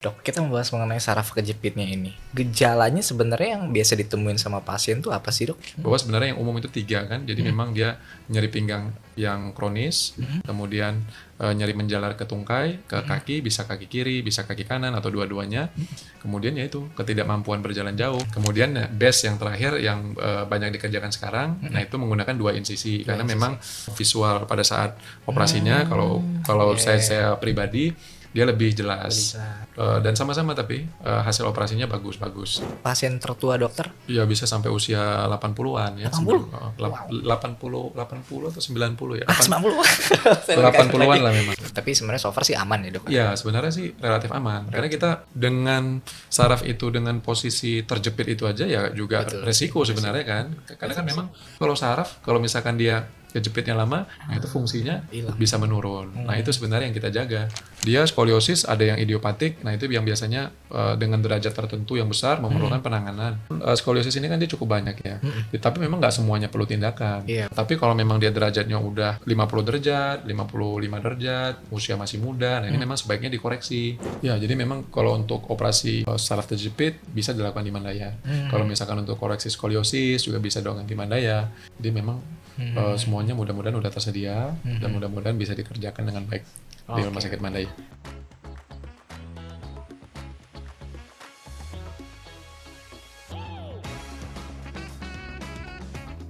Dok, kita membahas mengenai saraf kejepitnya ini. Gejalanya sebenarnya yang biasa ditemuin sama pasien tuh apa sih, Dok? Bahwa sebenarnya yang umum itu 3 kan, jadi memang dia nyeri pinggang yang kronis, kemudian nyeri menjalar ke tungkai, ke kaki, bisa kaki kiri, bisa kaki kanan atau dua-duanya. Kemudian yaitu ketidakmampuan berjalan jauh. Kemudian best yang terakhir yang banyak dikerjakan sekarang, nah itu menggunakan 2 insisi karena memang visual pada saat operasinya kalau saya pribadi dia lebih jelas. Dan sama-sama tapi hasil operasinya bagus-bagus. Pasien tertua dokter? Ya bisa sampai usia 80-an ya. 80? 80 atau 90 ya. 90. 80-an lah memang. Tapi sebenarnya so far sih aman ya, Dok? Ya sebenarnya sih relatif aman. Karena kita dengan saraf itu dengan posisi terjepit itu aja ya juga resiko sebenarnya kan. Karena kan memang kalau saraf kalau misalkan dia kejepitnya lama, nah itu fungsinya bisa menurun. Nah itu sebenarnya yang kita jaga. Dia skoliosis ada yang idiopatik, nah itu yang biasanya dengan derajat tertentu yang besar memerlukan penanganan. Skoliosis ini kan dia cukup banyak ya. Tapi memang nggak semuanya perlu tindakan. Tapi kalau memang dia derajatnya udah 50 derajat, 55 derajat, usia masih muda, nah ini memang sebaiknya dikoreksi. Ya jadi memang kalau untuk operasi saraf terjepit bisa dilakukan di Mandaya. Kalau misalkan untuk koreksi skoliosis juga bisa dilakukan di Mandaya. Jadi memang semuanya mudah-mudahan udah tersedia dan mudah-mudahan bisa dikerjakan dengan baik di Rumah Sakit Mandaya.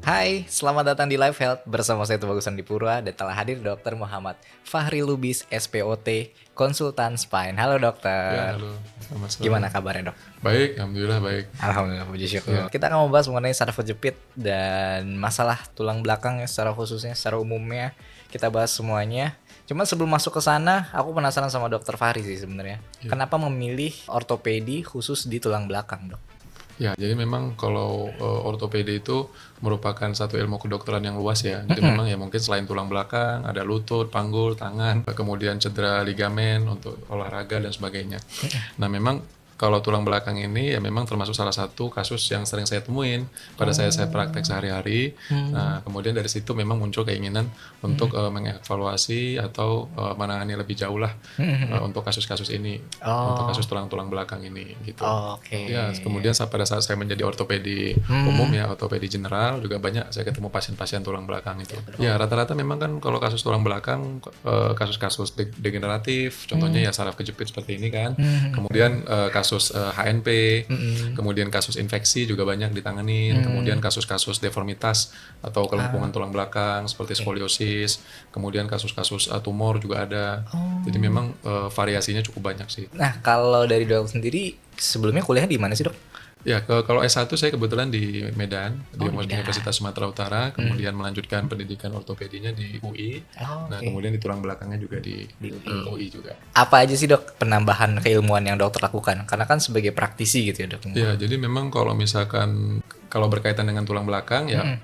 Hai, selamat datang di Live Health bersama saya Tubagusan Dipura dan telah hadir Dr. Muhammad Fahri Lubis, SPOT, konsultan spine. Halo dokter. Ya, halo. Selamat sore. Gimana kabarnya, Dok? Baik, alhamdulillah baik. Alhamdulillah, puji syukur. Kita akan membahas mengenai saraf kejepit dan masalah tulang belakang ya, secara khususnya, secara umumnya. Kita bahas semuanya. Cuma sebelum masuk ke sana, aku penasaran sama Dokter Fahri sih sebenarnya. Kenapa memilih ortopedi khusus di tulang belakang, Dok? Ya, jadi memang kalau ortopedi itu merupakan satu ilmu kedokteran yang luas ya. Jadi memang ya mungkin selain tulang belakang, ada lutut, panggul, tangan, kemudian cedera ligamen untuk olahraga dan sebagainya. Nah, memang kalau tulang belakang ini ya memang termasuk salah satu kasus yang sering saya temuin pada saya praktek sehari-hari. Nah, kemudian dari situ memang muncul keinginan untuk mengevaluasi atau menangani lebih jauh lah untuk kasus-kasus ini, untuk kasus tulang-tulang belakang ini gitu. Ya, kemudian pada saat saya menjadi ortopedi umum ya, ortopedi general juga banyak saya ketemu pasien-pasien tulang belakang itu. Ya, rata-rata memang kan kalau kasus tulang belakang kasus-kasus degeneratif, contohnya ya saraf kejepit seperti ini kan. Kemudian kasus HNP, kemudian kasus infeksi juga banyak ditangani, kemudian kasus-kasus deformitas atau kelumpuhan tulang belakang seperti skoliosis, kemudian kasus-kasus tumor juga ada. Jadi memang variasinya cukup banyak sih. Nah, kalau dari Dok sendiri sebelumnya kuliahnya di mana sih, Dok? Ya, kalau S1 saya kebetulan di Medan, di Universitas Sumatera Utara, kemudian melanjutkan pendidikan ortopedinya di UI. Kemudian di tulang belakangnya juga di UI juga. Apa aja sih, Dok, penambahan keilmuan yang dokter lakukan? Karena kan sebagai praktisi gitu ya, Dok. Ya, jadi memang kalau misalkan kalau berkaitan dengan tulang belakang ya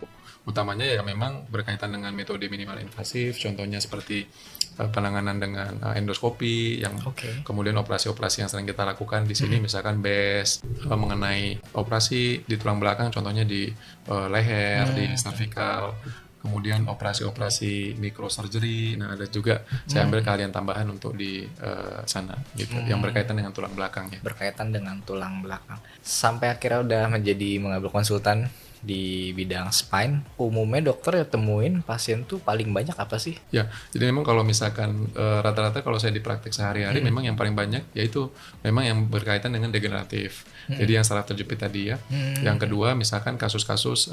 utamanya ya memang berkaitan dengan metode minimal invasif, contohnya seperti penanganan dengan endoskopi yang kemudian operasi-operasi yang sering kita lakukan di sini misalkan mengenai operasi di tulang belakang contohnya di leher, di cervical, kemudian operasi-operasi microsurgery. Nah, ada juga saya ambil keahlian tambahan untuk di sana gitu yang berkaitan dengan tulang belakang ya. Berkaitan dengan tulang belakang. Sampai akhirnya udah mengambil konsultan di bidang spine, umumnya dokter ya temuin pasien tuh paling banyak apa sih? Ya, jadi memang kalau misalkan rata-rata kalau saya di praktek sehari-hari memang yang paling banyak yaitu memang yang berkaitan dengan degeneratif. Jadi yang saraf terjepit tadi ya. Yang kedua misalkan kasus-kasus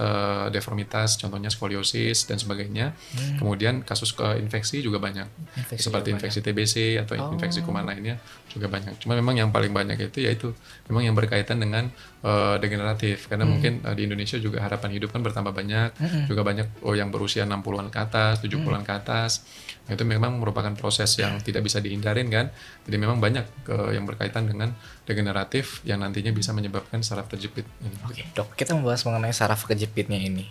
deformitas, contohnya skoliosis dan sebagainya. Kemudian kasus infeksi juga banyak. Seperti infeksi TBC atau infeksi kuman lainnya juga banyak. Cuma memang yang paling banyak itu yaitu memang yang berkaitan dengan degeneratif karena mungkin di Indonesia juga harapan hidup kan bertambah banyak, juga banyak yang berusia 60-an ke atas, 70-an ke atas. Itu memang merupakan proses yang tidak bisa dihindarin kan. Jadi memang banyak yang berkaitan dengan degeneratif yang nantinya bisa menyebabkan saraf terjepit. Oke, Dok, kita membahas mengenai saraf kejepitnya ini.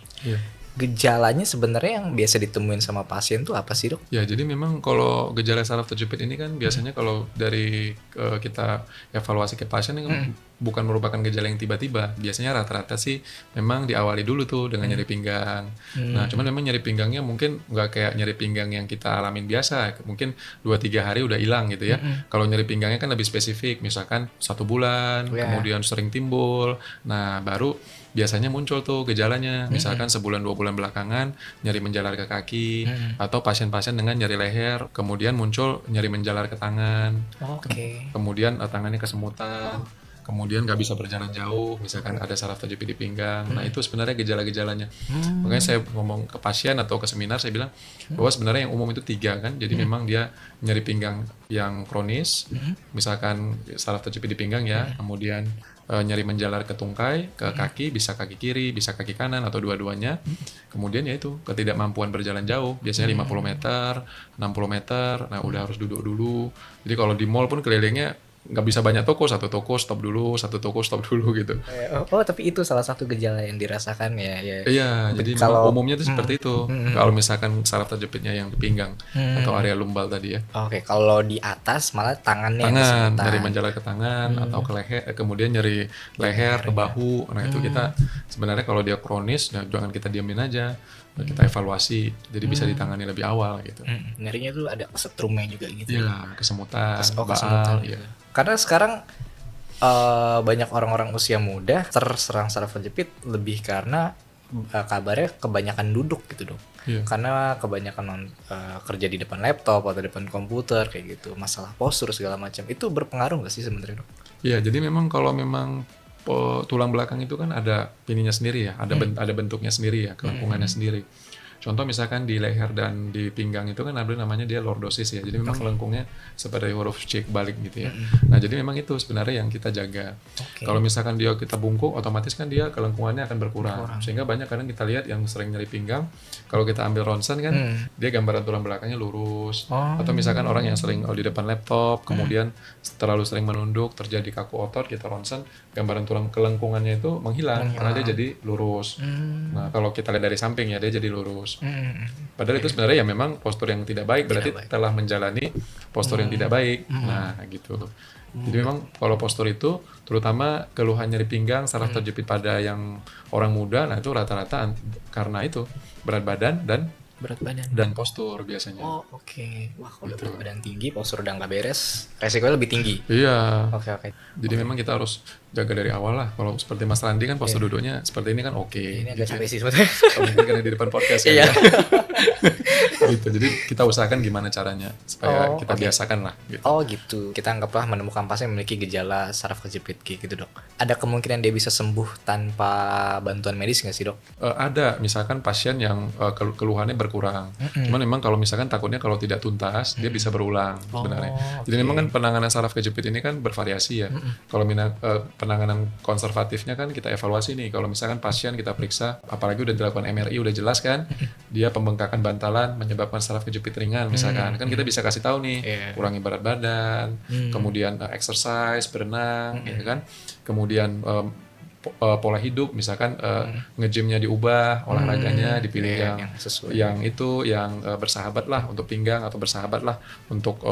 gejalanya sebenarnya yang biasa ditemuin sama pasien tuh apa sih, Dok? Ya, jadi memang kalau gejala saraf terjepit ini kan biasanya kalau dari kita evaluasi ke pasien ini kan bukan merupakan gejala yang tiba-tiba. Biasanya rata-rata sih memang diawali dulu tuh dengan nyeri pinggang. Nah, cuman memang nyeri pinggangnya mungkin nggak kayak nyeri pinggang yang kita alamin biasa. Mungkin 2-3 hari udah hilang gitu ya. Kalau nyeri pinggangnya kan lebih spesifik, misalkan 1 bulan, kemudian sering timbul. Nah, baru biasanya muncul tuh gejalanya, misalkan sebulan 2 bulan belakangan nyeri menjalar ke kaki, atau pasien-pasien dengan nyeri leher, kemudian muncul nyeri menjalar ke tangan, Oke. kemudian tangannya kesemutan, kemudian nggak bisa berjalan jauh, misalkan ada saraf terjepit di pinggang. Nah itu sebenarnya gejala-gejalanya. Makanya saya ngomong ke pasien atau ke seminar, saya bilang bahwa sebenarnya yang umum itu 3 kan, jadi memang dia nyeri pinggang yang kronis, misalkan saraf terjepit di pinggang ya, kemudian nyeri menjalar ke tungkai, ke kaki, bisa kaki kiri, bisa kaki kanan atau dua-duanya. Kemudian ya itu ketikmampuan berjalan jauh, biasanya 50 meter, 60 meter. Nah, udah harus duduk dulu. Jadi kalau di mall pun kelilingnya nggak bisa banyak toko, satu toko stop dulu, satu toko stop dulu gitu. Tapi itu salah satu gejala yang dirasakan ya. Iya, jadi memang umumnya itu seperti itu. Kalau misalkan saraf terjepitnya yang di pinggang atau area lumbal tadi ya. Oke, kalau di atas malah tangannya yang Tangan, kesemutan. nyeri menjalar ke tangan atau ke leher, kemudian nyeri leher ke bahu. Nah itu kita sebenarnya kalau dia kronis, ya jangan kita diamin aja, kita evaluasi, jadi bisa ditangani lebih awal gitu. Nyerinya tuh ada kesetrumnya juga gitu. Iya, kesemutan, Kesemutan baal, gitu. Karena sekarang banyak orang-orang usia muda terserang saraf terjepit lebih karena kabarnya kebanyakan duduk gitu, Dok. Iya. Karena kebanyakan kerja di depan laptop atau depan komputer kayak gitu, masalah postur segala macam. Itu berpengaruh nggak sih sebenarnya, Dok? Iya, jadi memang kalau memang tulang belakang itu kan ada pininya sendiri ya, ada bentuknya sendiri ya, kelengkungannya sendiri. Contoh misalkan di leher dan di pinggang itu kan ada namanya dia lordosis ya. Jadi memang kelengkungnya seperti huruf C balik gitu ya. Nah, jadi memang itu sebenarnya yang kita jaga. Kalau misalkan dia kita bungkuk, otomatis kan dia kelengkungannya akan berkurang. Sehingga banyak kadang kita lihat yang sering nyeri pinggang, kalau kita ambil ronsen kan dia gambaran tulang belakangnya lurus. Atau misalkan orang yang sering di depan laptop, kemudian terlalu sering menunduk, terjadi kaku otot, kita ronsen, gambaran tulang kelengkungannya itu menghilang karena dia jadi lurus. Nah, kalau kita lihat dari samping ya dia jadi lurus. Padahal itu sebenarnya ya memang postur yang tidak baik, berarti telah menjalani postur yang tidak baik. Nah, gitu. Jadi memang kalau postur itu, terutama keluhan nyeri pinggang, saraf terjepit pada yang orang muda, nah itu rata-rata karena itu berat badan dan postur biasanya. Oh, oke. Wah, kalau udah berat badan tinggi, postur udah nggak beres, resikonya lebih tinggi. Iya. Oke. Jadi memang kita harus jaga dari awal lah. Kalau seperti Mas Randi kan postur duduknya seperti ini kan oke. Ini agak capek sih sebetulnya. Mungkin karena di depan podcast Iya. ya. Gitu. Jadi kita usahakan gimana caranya supaya kita biasakan lah. Gitu. Oh gitu. Kita anggaplah menemukan pasien yang memiliki gejala saraf kejepit gitu, Dok. Ada kemungkinan dia bisa sembuh tanpa bantuan medis nggak sih, Dok? Ada misalkan pasien yang keluhannya berkurang. Cuman memang kalau misalkan takutnya kalau tidak tuntas dia bisa berulang sebenarnya. Jadi memang kan penanganan saraf kejepit ini kan bervariasi ya. Kalau penanganan konservatifnya kan kita evaluasi nih. Kalau misalkan pasien kita periksa, apalagi udah dilakukan MRI udah jelas kan, dia pembengkakan bantalan menyebabkan saraf kejepit ringan misalkan, kan kita bisa kasih tahu nih, kurangi berat badan, kemudian exercise, berenang, ya kan, kemudian pola hidup, misalkan nge-gymnya diubah, olahraganya dipilih yang itu yang bersahabat lah untuk pinggang atau bersahabat lah untuk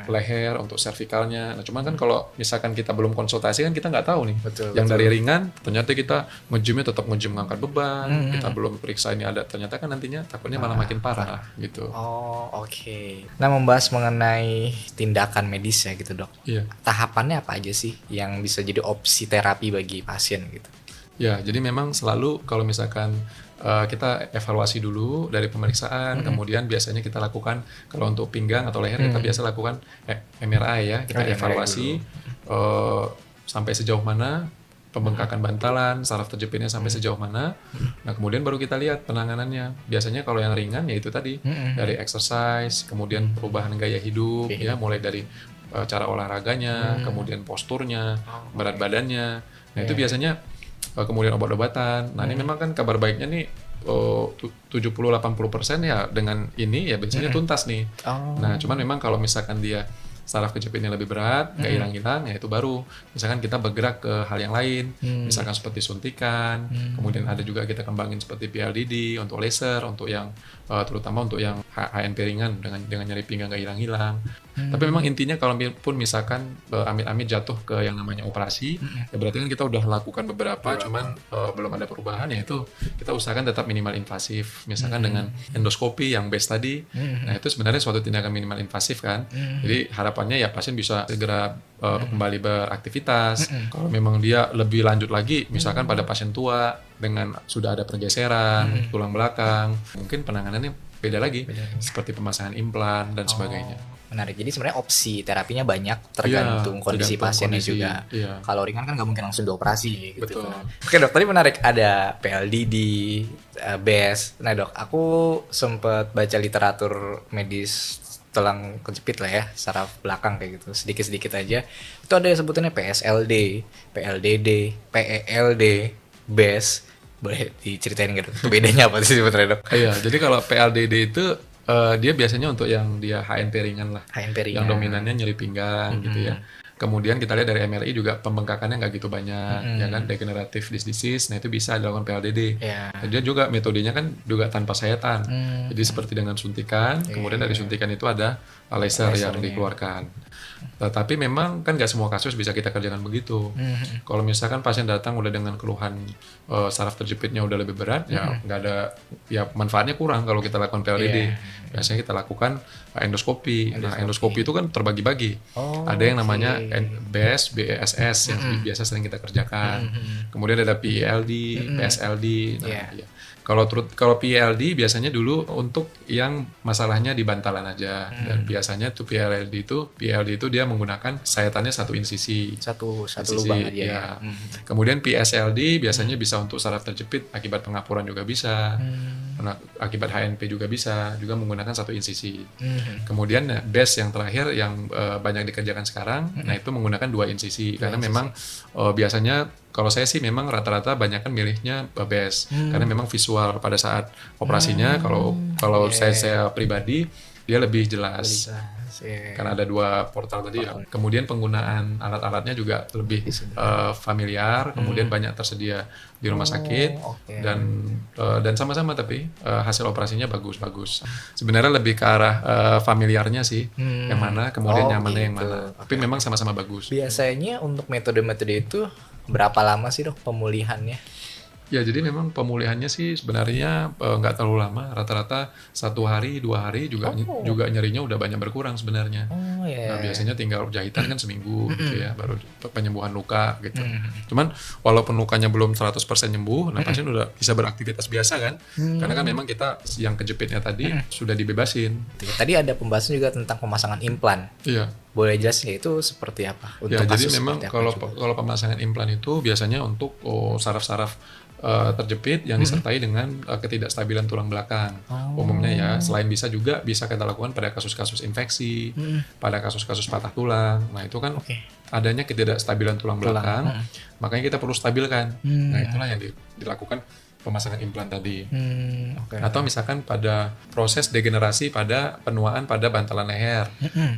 leher, untuk cervicalnya. Nah, cuman kan kalau misalkan kita belum konsultasi kan kita nggak tahu nih. Yang dari ringan ternyata kita nge-gymnya tetap nge-gym ngangkat beban, kita belum periksa ini ada, ternyata kan nantinya takutnya malah makin parah gitu. Oh, oke. Nah, membahas mengenai tindakan medis ya gitu, Dok. Iya. Tahapannya apa aja sih yang bisa jadi opsi terapi bagi pasien gitu? Ya, jadi memang selalu kalau misalkan kita evaluasi dulu dari pemeriksaan, kemudian biasanya kita lakukan kalau untuk pinggang atau leher kita biasa lakukan MRI ya, kita evaluasi sampai sejauh mana pembengkakan bantalan, saraf terjepitnya sampai sejauh mana. Nah, kemudian baru kita lihat penanganannya. Biasanya kalau yang ringan ya itu tadi dari exercise, kemudian perubahan gaya hidup ya, mulai dari cara olahraganya, kemudian posturnya, berat badannya. Nah, itu biasanya kemudian obat-obatan. Nah, ini memang kan kabar baiknya nih 70-80% ya dengan ini ya biasanya tuntas nih. Nah, cuman memang kalau misalkan dia saraf kejepitnya lebih berat, nggak hilang-hilang, ya itu baru misalkan kita bergerak ke hal yang lain, misalkan seperti suntikan, kemudian ada juga kita kembangin seperti PLDD untuk laser, untuk yang terutama untuk yang HNP ringan dengan nyeri pinggang nggak hilang-hilang. Tapi memang intinya kalau pun misalkan amit-amit jatuh ke yang namanya operasi, ya berarti kan kita udah lakukan beberapa, cuman belum ada perubahan, ya itu kita usahakan tetap minimal invasif, misalkan dengan endoskopi yang base tadi. Nah itu sebenarnya suatu tindakan minimal invasif kan. Jadi harapannya ya pasien bisa segera kembali beraktivitas. Kalau memang dia lebih lanjut lagi, misalkan pada pasien tua dengan sudah ada pergeseran tulang belakang, mungkin penanganannya beda lagi, seperti pemasangan implan dan sebagainya. Menarik. Jadi sebenarnya opsi terapinya banyak tergantung kondisi pasiennya juga. Iya. Kalau ringan kan nggak mungkin langsung dioperasi gitu. Betul. Kan. Oke dok, tadi menarik ada PLDD, BES. Nah dok, aku sempat baca literatur medis tulang kejepit lah ya, saraf belakang kayak gitu, sedikit-sedikit aja. Itu ada sebutannya PSLD, PLDD, PELD, BES. Boleh diceritain nggak dok? Itu bedanya apa sih sebenarnya dok? Iya, jadi kalau PLDD itu dia biasanya untuk yang dia HNP ringan lah. HNP ringan. Yang dominannya nyeri pinggang gitu ya. Kemudian kita lihat dari MRI juga pembengkakannya nggak gitu banyak, ya kan, degenerative disc disease, nah itu bisa dilakukan PLDD. Yeah. Dia juga metodenya kan juga tanpa sayatan, jadi seperti dengan suntikan, kemudian dari suntikan itu ada laser yang dikeluarkan. Tetapi memang kan nggak semua kasus bisa kita kerjakan begitu. Kalau misalkan pasien datang udah dengan keluhan saraf terjepitnya udah lebih berat, ya nggak ada, ya manfaatnya kurang kalau kita lakukan PLDD. Biasanya kita lakukan endoskopi. Nah endoskopi itu kan terbagi-bagi. Ada yang namanya BES, BESS yang biasa sering kita kerjakan. Kemudian ada PELD, PSLD. Nah, ya. Kalau PLD biasanya dulu untuk yang masalahnya di bantalan aja, dan biasanya tuh PLD itu dia menggunakan sayatannya satu insisi, satu lubang aja ya. Kemudian PSLD biasanya bisa untuk saraf terjepit akibat pengapuran juga bisa, akibat HNP juga bisa, juga menggunakan satu insisi. Kemudian BES yang terakhir yang banyak dikerjakan sekarang, nah itu menggunakan dua insisi, karena memang biasanya kalau saya sih memang rata-rata banyak kan milihnya BES, karena memang visual pada saat operasinya kalau saya pribadi dia lebih jelas. Karena ada dua portal tadi ya. Kemudian penggunaan alat-alatnya juga lebih familiar, kemudian banyak tersedia di rumah sakit, dan sama-sama tapi hasil operasinya bagus-bagus. Sebenarnya lebih ke arah familiarnya sih, yang mana, kemudian nyamannya yang mana. Tapi memang sama-sama bagus. Biasanya untuk metode-metode itu berapa lama sih dok pemulihannya? Ya jadi memang pemulihannya sih sebenarnya nggak terlalu lama, rata-rata 1 hari 2 hari juga nyerinya udah banyak berkurang sebenarnya. Nah biasanya tinggal jahitan kan seminggu gitu ya, baru penyembuhan luka gitu. Cuman walaupun lukanya belum 100% nyembuh, nah pasien udah bisa beraktivitas biasa kan, karena kan memang kita yang kejepitnya tadi sudah dibebasin. Tadi ada pembahasan juga tentang pemasangan implan. Iya. Boleh jelasin itu seperti apa? Untuk jadi memang kalau pemasangan implan itu biasanya untuk saraf-saraf terjepit yang disertai dengan ketidakstabilan tulang belakang. Umumnya ya, selain bisa kita lakukan pada kasus-kasus infeksi, pada kasus-kasus patah tulang. Nah itu kan adanya ketidakstabilan tulang belakang, makanya kita perlu stabilkan. Nah itulah yang dilakukan pemasangan implan tadi. Atau misalkan pada proses degenerasi pada penuaan pada bantalan leher.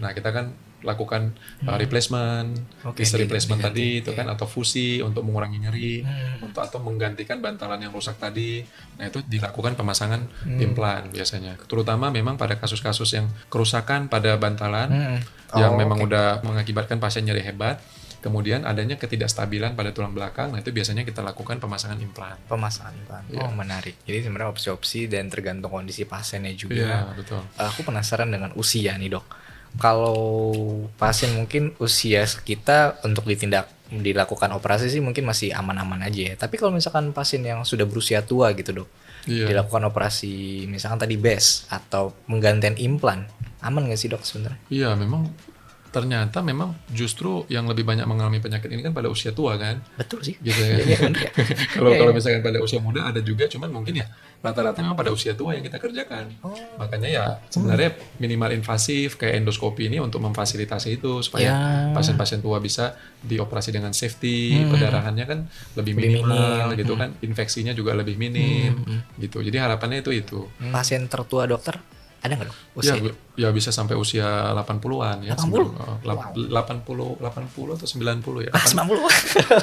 Nah kita kan lakukan replacement, disc replacement tadi itu kan, atau fusi untuk mengurangi nyeri, atau menggantikan bantalan yang rusak tadi. Nah itu dilakukan pemasangan implan biasanya. Terutama memang pada kasus-kasus yang kerusakan pada bantalan yang memang udah mengakibatkan pasien nyeri hebat. Kemudian adanya ketidakstabilan pada tulang belakang, nah itu biasanya kita lakukan pemasangan implan. Pemasangan implan. Oh menarik. Jadi sebenarnya opsi-opsi dan tergantung kondisi pasiennya juga. Iya betul. Aku penasaran dengan usia nih dok. Kalau pasien mungkin usia kita untuk dilakukan operasi sih mungkin masih aman-aman aja ya. Tapi kalau misalkan pasien yang sudah berusia tua gitu dok, dilakukan operasi misalkan tadi BES atau menggantikan implan, aman nggak sih dok sebenarnya? Iya memang. Ternyata memang justru yang lebih banyak mengalami penyakit ini kan pada usia tua kan. Betul sih. Gitu ya. Kalau misalkan pada usia muda ada juga, cuman mungkin ya rata-rata memang pada usia tua yang kita kerjakan. Makanya ya sebenarnya minimal invasif kayak endoskopi ini untuk memfasilitasi itu supaya pasien-pasien tua bisa dioperasi dengan safety, perdarahannya kan lebih minimal gitu kan, infeksinya juga lebih minim gitu. Jadi harapannya itu. Pasien tertua dokter Ada nggak dok Ya, usia? ya bisa sampai usia 80-an ya. 80? 80 atau 90 ya. Ah, 90.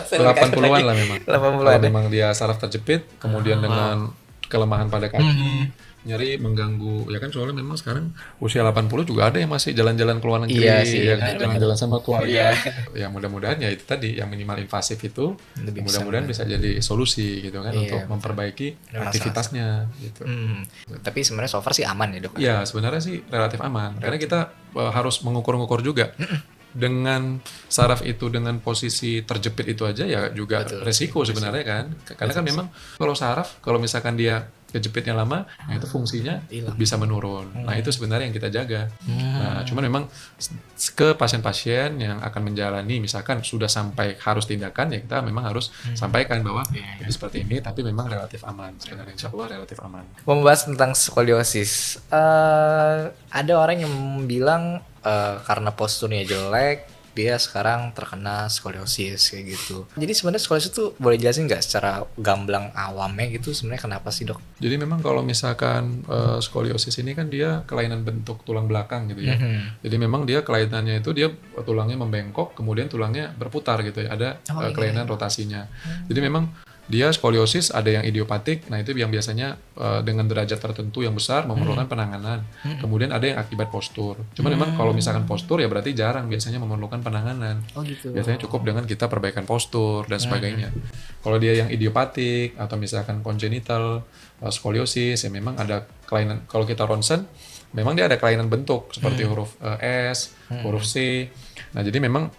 Saya baru kaget 80-an lagi. lah memang. 80 Kalau ada. memang dia saraf terjepit, kemudian dengan kelemahan pada kaki, nyeri, mengganggu, ya kan soalnya memang sekarang usia 80 juga ada yang masih jalan-jalan ke luar negeri, Iya sih, ya kan, benar-benar. jalan-jalan sama keluarga. Ya mudah-mudahan ya itu tadi yang minimal invasif itu, Lebih bisa mudah-mudahan bisa jadi solusi gitu kan Iya, untuk betul. memperbaiki Masalah. aktivitasnya gitu. Tapi sebenarnya so far sih aman ya dok. Ya sebenarnya sih relatif aman karena kita harus mengukur-ngukur juga dengan saraf itu dengan posisi terjepit itu aja ya juga resiko sebenarnya kan karena kan memang kalau saraf kalau misalkan dia kejepitnya lama nah itu fungsinya Hilang. bisa menurun. Nah itu sebenarnya yang kita jaga. Nah cuman memang ke pasien-pasien yang akan menjalani misalkan sudah sampai harus tindakan ya kita memang harus sampaikan bahwa ya, seperti ini tapi memang relatif aman sebenarnya insya Allah relatif aman. Membahas tentang skoliosis, ada orang yang bilang karena posturnya jelek, dia sekarang terkena skoliosis kayak gitu. Jadi sebenarnya skoliosis itu boleh jelasin nggak secara gamblang awamnya gitu sebenarnya kenapa sih dok? Jadi memang kalau misalkan skoliosis ini kan dia kelainan bentuk tulang belakang gitu ya. Jadi memang dia kelainannya itu dia tulangnya membengkok, kemudian tulangnya berputar gitu ya. Ada kelainan rotasinya. Jadi memang dia skoliosis ada yang idiopatik, nah itu yang biasanya dengan derajat tertentu yang besar memerlukan penanganan. Kemudian ada yang akibat postur. Cuma memang kalau misalkan postur ya berarti jarang biasanya memerlukan penanganan. Oh gitu. Biasanya cukup dengan kita perbaikan postur dan sebagainya. Kalau dia yang idiopatik atau misalkan congenital skoliosis ya memang ada kelainan. Kalau kita ronsen, memang dia ada kelainan bentuk seperti huruf S, huruf C. Nah jadi memang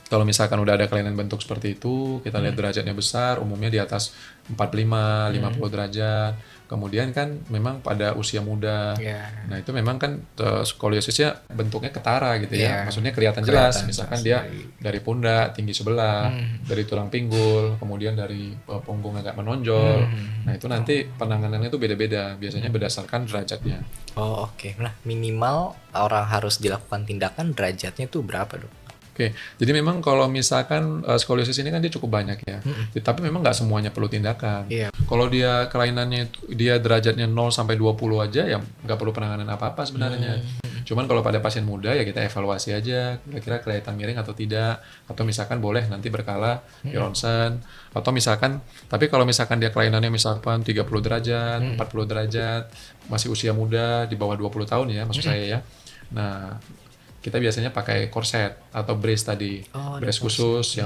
kalau misalkan udah ada kelainan bentuk seperti itu, kita lihat derajatnya besar, umumnya di atas 45, 50 derajat. Kemudian kan memang pada usia muda. Iya. Nah itu memang kan skoliosisnya bentuknya ketara gitu ya. Iya. Maksudnya kelihatan jelas. Misalkan dia dari pundak tinggi sebelah, dari tulang pinggul, kemudian dari punggung agak menonjol. Nah itu nanti penanganannya itu beda-beda. Biasanya berdasarkan derajatnya. Oh oke. Nah minimal orang harus dilakukan tindakan derajatnya itu berapa dok? Oke, jadi memang kalau misalkan skoliosis ini kan dia cukup banyak ya, tapi memang nggak semuanya perlu tindakan. Iya. Kalau dia kelainannya itu, dia derajatnya 0 sampai 20 aja ya nggak perlu penanganan apa-apa sebenarnya. Cuman kalau pada pasien muda ya kita evaluasi aja, kira-kira kelihatan miring atau tidak, atau misalkan boleh nanti berkala di ronsen, atau misalkan, tapi kalau misalkan dia kelainannya misalkan 30 derajat, 40 derajat, masih usia muda di bawah 20 tahun ya maksud saya ya. Nah, kita biasanya pakai korset atau brace tadi, brace khusus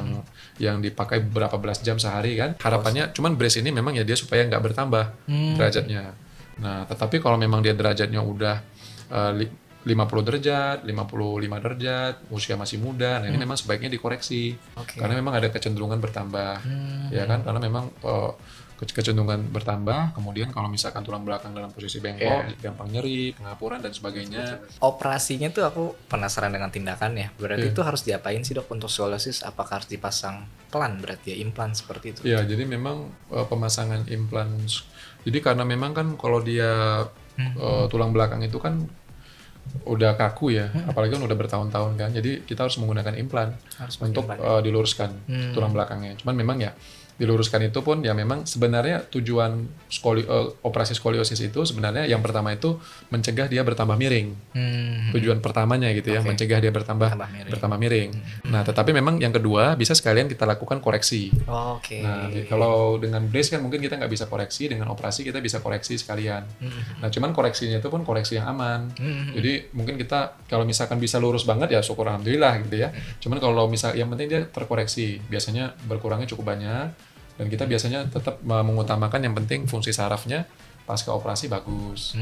yang dipakai berapa belas jam sehari kan. Harapannya cuman brace ini memang ya dia supaya nggak bertambah derajatnya. Nah, tetapi kalau memang dia derajatnya udah 50 derajat, 55 derajat, usia masih muda, nah ini memang sebaiknya dikoreksi. Karena memang ada kecenderungan bertambah. Ya kan? Karena memang kecenderungan bertambah, kemudian kalau misalkan tulang belakang dalam posisi bengkok, gampang nyeri, pengapuran dan sebagainya. Operasinya tuh aku penasaran dengan tindakannya. Berarti itu harus diapain sih dok untuk skoliosis? Apakah harus dipasang pelan berarti ya implan seperti itu? Ya, jadi memang pemasangan implan. Jadi karena memang kan kalau dia tulang belakang itu kan udah kaku ya, apalagi kan udah bertahun-tahun kan. Jadi kita harus menggunakan implan untuk diluruskan tulang belakangnya. Cuman memang ya diluruskan itu pun ya memang sebenarnya tujuan operasi skoliosis itu sebenarnya yang pertama itu mencegah dia bertambah miring. Tujuan pertamanya gitu ya, mencegah dia bertambah miring. Nah, tetapi memang yang kedua bisa sekalian kita lakukan koreksi. Nah, kalau dengan brace kan mungkin kita nggak bisa koreksi, dengan operasi kita bisa koreksi sekalian. Nah, cuman koreksinya itu pun koreksi yang aman. Jadi mungkin kita kalau misalkan bisa lurus banget ya syukur alhamdulillah gitu ya. Cuman kalau misal yang penting dia terkoreksi, biasanya berkurangnya cukup banyak. Dan kita biasanya tetap mengutamakan yang penting fungsi sarafnya pasca operasi bagus,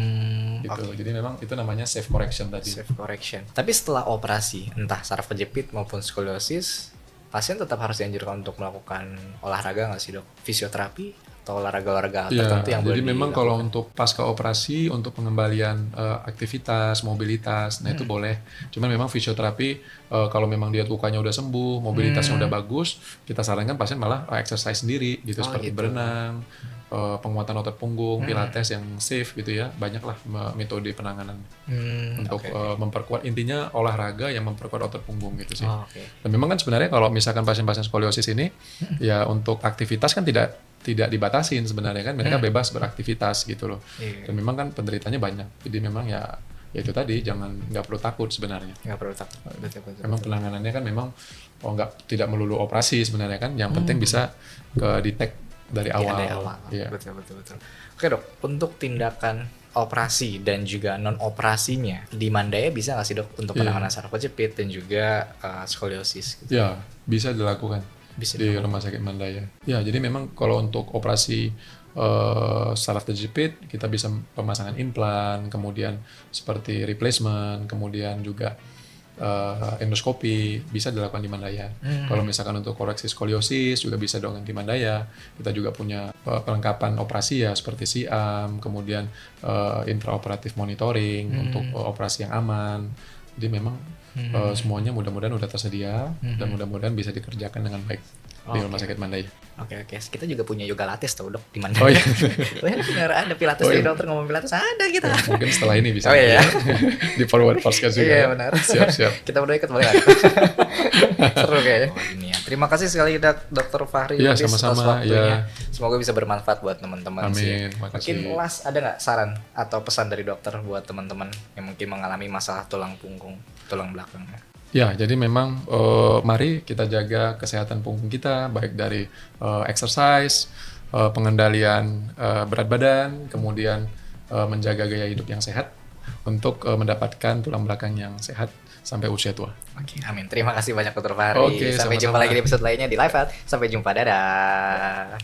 gitu. Jadi memang itu namanya safe correction tadi. Safe correction. Tapi setelah operasi, entah saraf kejepit maupun skoliosis, pasien tetap harus dianjurkan untuk melakukan olahraga nggak sih dok? Fisioterapi atau olahraga-olahraga tertentu yang boleh jadi memang dilakukan? kalau untuk pasca operasi untuk pengembalian aktivitas mobilitas, nah itu boleh. Cuman memang fisioterapi kalau memang dia lukanya udah sembuh, mobilitasnya udah bagus, kita sarankan pasien malah exercise sendiri gitu, seperti berenang, penguatan otot punggung, pilates yang safe gitu ya. Banyaklah metode penanganan untuk memperkuat, intinya olahraga yang memperkuat otot punggung gitu sih. Oh, oke. Dan memang kan sebenarnya kalau misalkan pasien-pasien skoliosis ini ya untuk aktivitas kan tidak dibatasin sebenarnya kan, mereka bebas beraktivitas gitu loh. Iya. Dan memang kan penderitanya banyak. Jadi memang ya itu tadi, nggak perlu takut sebenarnya. Nggak perlu takut. Betul. Memang penanganannya kan memang tidak melulu operasi sebenarnya kan, yang penting bisa ke detect dari awal. Dari awal. Iya. Betul. Oke dok, untuk tindakan operasi dan juga non operasinya di Mandaya bisa nggak sih dok untuk penanganan saraf kejepit dan juga skoliosis? Gitu? Ya, bisa dilakukan Bisa di Rumah Sakit Mandaya. Ya, jadi memang kalau untuk operasi saraf terjepit kita bisa pemasangan implan, kemudian seperti replacement, kemudian juga endoskopi bisa dilakukan di Mandaya. Kalau misalkan untuk koreksi skoliosis juga bisa dengan di Mandaya. Kita juga punya perlengkapan operasi ya seperti siam, kemudian intraoperatif monitoring untuk operasi yang aman. Jadi memang semuanya mudah-mudahan udah tersedia dan mudah-mudahan bisa dikerjakan dengan baik di Rumah Sakit Mandaya. Oke. Kita juga punya yoga lattes tau dok di Mandaya. Oh iya. Benar ada pilates dari dokter ngomong pilates ada kita. Ya, mungkin setelah ini bisa di forward podcast juga. Iya ya. benar. Siap. Kita berdua ikut boleh nggak? Seru kayaknya. Ini ya. Terima kasih sekali Dokter Fahri. Iya, Lubis sama-sama. atas waktunya. Ya. Semoga bisa bermanfaat buat teman-teman sih. Amin. Makasih. Mungkin last ada nggak saran atau pesan dari dokter buat teman-teman yang mungkin mengalami masalah tulang punggung, tulang belakangnya? Ya, jadi memang mari kita jaga kesehatan punggung kita, baik dari exercise, pengendalian berat badan, kemudian menjaga gaya hidup yang sehat untuk mendapatkan tulang belakang yang sehat sampai usia tua. Oke, amin. Terima kasih banyak Dokter Fahri. Oke, Sampai sama-sama. jumpa lagi di episode lainnya di Live Health. Sampai jumpa, dadah.